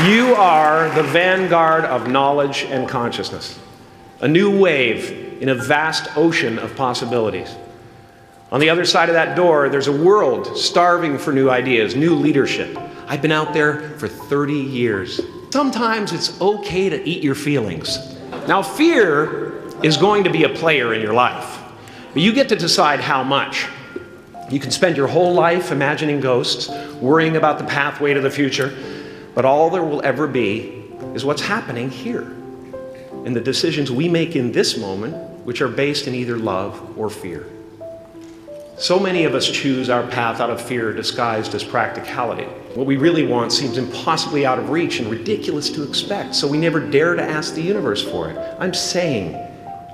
You are the vanguard of knowledge and consciousness, a new wave in a vast ocean of possibilities. On the other side of that door, there's a world starving for new ideas, new leadership. I've been out there for 30 years. Sometimes it's okay to eat your feelings. Now, fear is going to be a player in your life, but you get to decide how much. You can spend your whole life imagining ghosts, worrying about the pathway to the future, but all there will ever be is what's happening here, and the decisions we make in this moment, which are based in either love or fear. So many of us choose our path out of fear disguised as practicality. What we really want seems impossibly out of reach and ridiculous to expect, so we never dare to ask the universe for it. I'm saying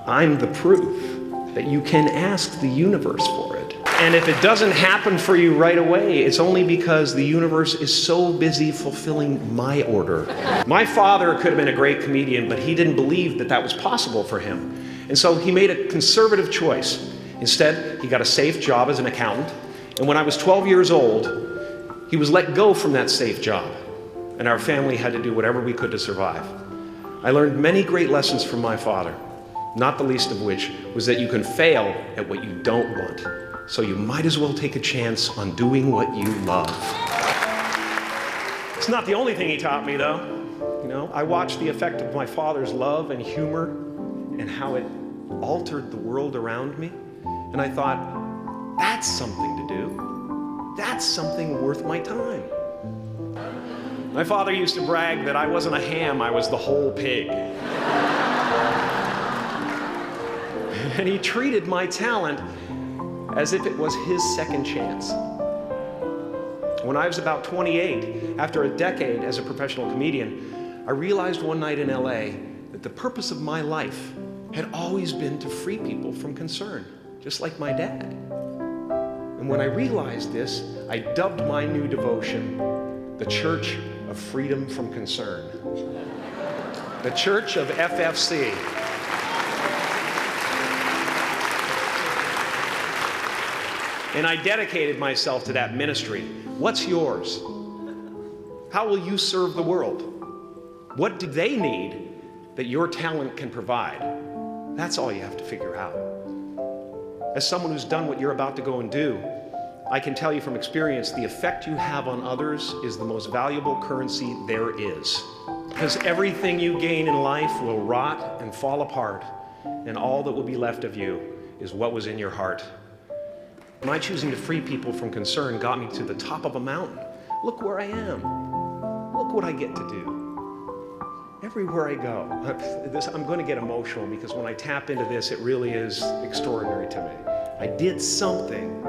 I'm the proof that you can ask the universe for it. And if it doesn't happen for you right away, it's only because the universe is so busy fulfilling my order. My father could have been a great comedian, but he didn't believe that that was possible for him. And so he made a conservative choice. Instead, he got a safe job as an accountant. And when I was 12 years old, he was let go from that safe job. And our family had to do whatever we could to survive. I learned many great lessons from my father, not the least of which was that you can fail at what you don't want. So you might as well take a chance on doing what you love. It's not the only thing he taught me, though. You know, I watched the effect of my father's love and humor and how it altered the world around me. And I thought, that's something to do. That's something worth my time. My father used to brag that I wasn't a ham, I was the whole pig. And he treated my talent as if it was his second chance. When I was about 28, after a decade as a professional comedian, I realized one night in LA that the purpose of my life had always been to free people from concern, just like my dad. And when I realized this, I dubbed my new devotion the Church of Freedom from Concern. The Church of FFC. And I dedicated myself to that ministry. What's yours? How will you serve the world? What do they need that your talent can provide? That's all you have to figure out. As someone who's done what you're about to go and do, I can tell you from experience, the effect you have on others is the most valuable currency there is. Because everything you gain in life will rot and fall apart, and all that will be left of you is what was in your heart. My choosing to free people from concern got me to the top of a mountain. Look where I am. Look what I get to do. Everywhere I go. I'm going to get emotional because when I tap into this, it really is extraordinary to me. I did something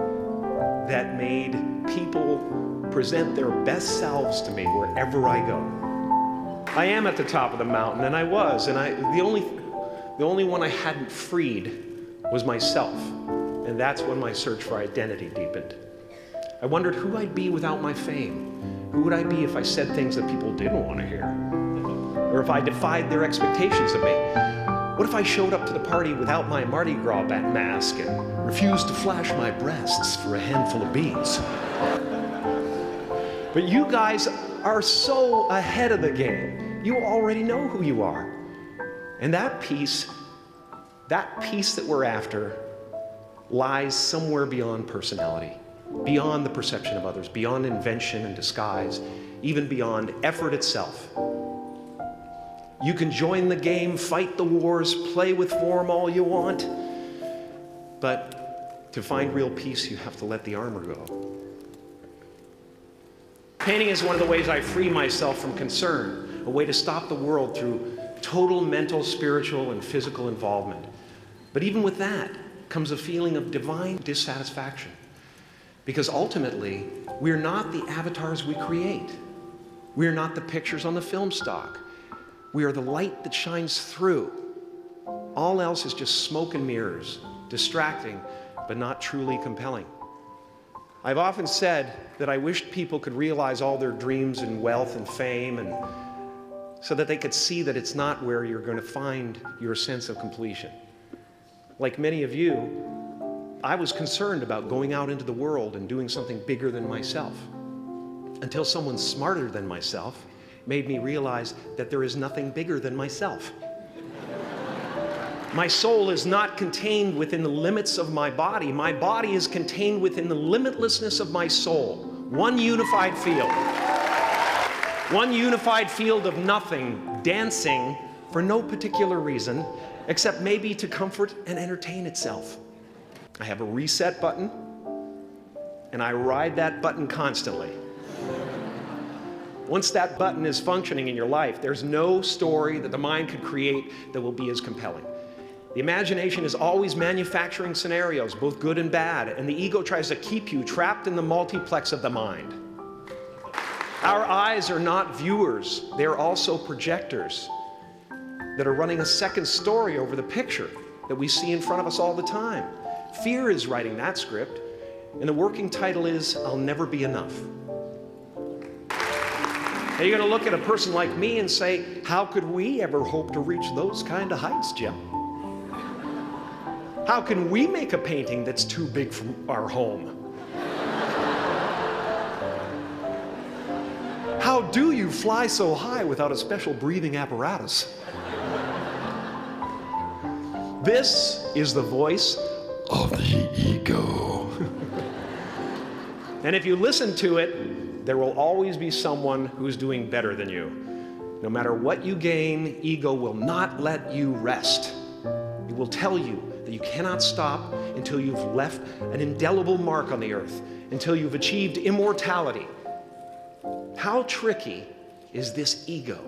that made people present their best selves to me wherever I go. I am at the top of the mountain, and I was, and the only one I hadn't freed was myself. And that's when my search for identity deepened. I wondered who I'd be without my fame. Who would I be if I said things that people didn't want to hear? Or if I defied their expectations of me? What if I showed up to the party without my Mardi Gras mask and refused to flash my breasts for a handful of beads? But you guys are so ahead of the game. You already know who you are. And that peace that we're after, lies somewhere beyond personality, beyond the perception of others, beyond invention and disguise, even beyond effort itself. You can join the game, fight the wars, play with form all you want, but to find real peace, you have to let the armor go. Painting is one of the ways I free myself from concern, a way to stop the world through total mental, spiritual, and physical involvement. But even with that comes a feeling of divine dissatisfaction. Because ultimately, we're not the avatars we create. We're not the pictures on the film stock. We are the light that shines through. All else is just smoke and mirrors, distracting, but not truly compelling. I've often said that I wished people could realize all their dreams and wealth and fame, and so that they could see that it's not where you're going to find your sense of completion. Like many of you, I was concerned about going out into the world and doing something bigger than myself, until someone smarter than myself made me realize that there is nothing bigger than myself. My soul is not contained within the limits of my body. My body is contained within the limitlessness of my soul. One unified field. One unified field of nothing, dancing for no particular reason, except maybe to comfort and entertain itself. I have a reset button, and I ride that button constantly. Once that button is functioning in your life, there's no story that the mind could create that will be as compelling. The imagination is always manufacturing scenarios, both good and bad, and the ego tries to keep you trapped in the multiplex of the mind. Our eyes are not viewers, they're also projectors that are running a second story over the picture that we see in front of us all the time. Fear is writing that script, and the working title is, I'll Never Be Enough. Now you're going to look at a person like me and say, how could we ever hope to reach those kind of heights, Jim? How can we make a painting that's too big for our home? How do you fly so high without a special breathing apparatus? This is the voice of the ego. And if you listen to it, there will always be someone who's doing better than you. No matter what you gain, ego will not let you rest. It will tell you that you cannot stop until you've left an indelible mark on the earth, until you've achieved immortality. How tricky is this ego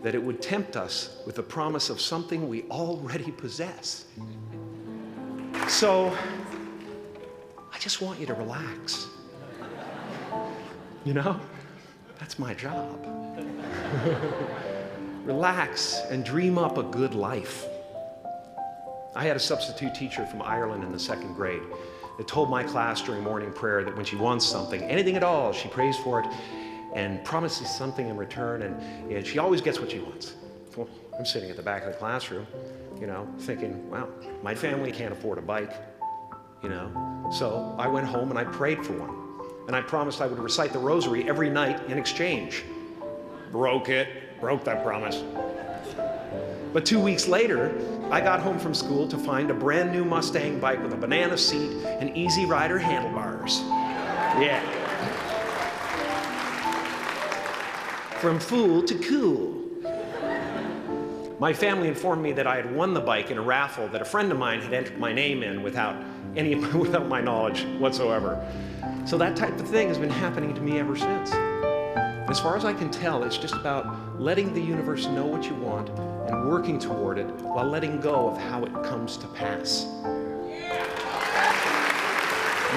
that it would tempt us with the promise of something we already possess? So, I just want you to relax. You know, that's my job. Relax and dream up a good life. I had a substitute teacher from Ireland in the 2nd grade that told my class during morning prayer that when she wants something, anything at all, she prays for it and promises something in return, and she always gets what she wants. Well, I'm sitting at the back of the classroom, you know, thinking, wow, my family can't afford a bike, you know. So I went home and I prayed for one. And I promised I would recite the rosary every night in exchange. Broke that promise. But 2 weeks later, I got home from school to find a brand new Mustang bike with a banana seat and Easy Rider handlebars. Yeah. From fool to cool. My family informed me that I had won the bike in a raffle that a friend of mine had entered my name in without my knowledge whatsoever. So that type of thing has been happening to me ever since. As far as I can tell, it's just about letting the universe know what you want and working toward it while letting go of how it comes to pass.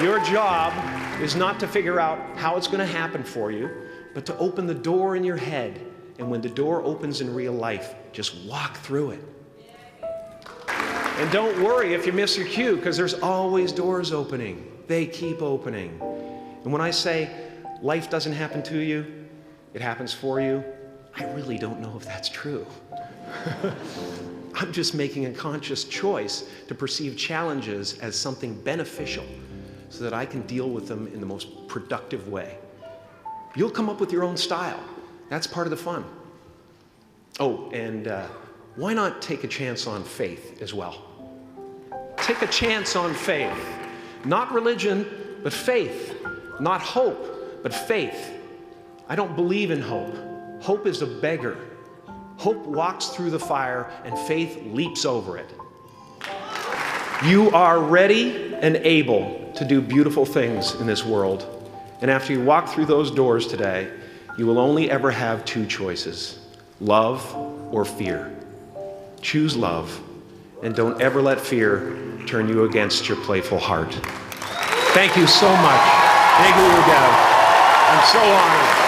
Your job is not to figure out how it's going to happen for you, but to open the door in your head. And when the door opens in real life, just walk through it. And don't worry if you miss your cue, because there's always doors opening. They keep opening. And when I say life doesn't happen to you, it happens for you, I really don't know if that's true. I'm just making a conscious choice to perceive challenges as something beneficial so that I can deal with them in the most productive way. You'll come up with your own style. That's part of the fun. Oh, and why not take a chance on faith as well? Take a chance on faith. Not religion, but faith. Not hope, but faith. I don't believe in hope. Hope is a beggar. Hope walks through the fire and faith leaps over it. You are ready and able to do beautiful things in this world. And after you walk through those doors today, you will only ever have two choices: love or fear. Choose love, and don't ever let fear turn you against your playful heart. Thank you so much. I'm so honored.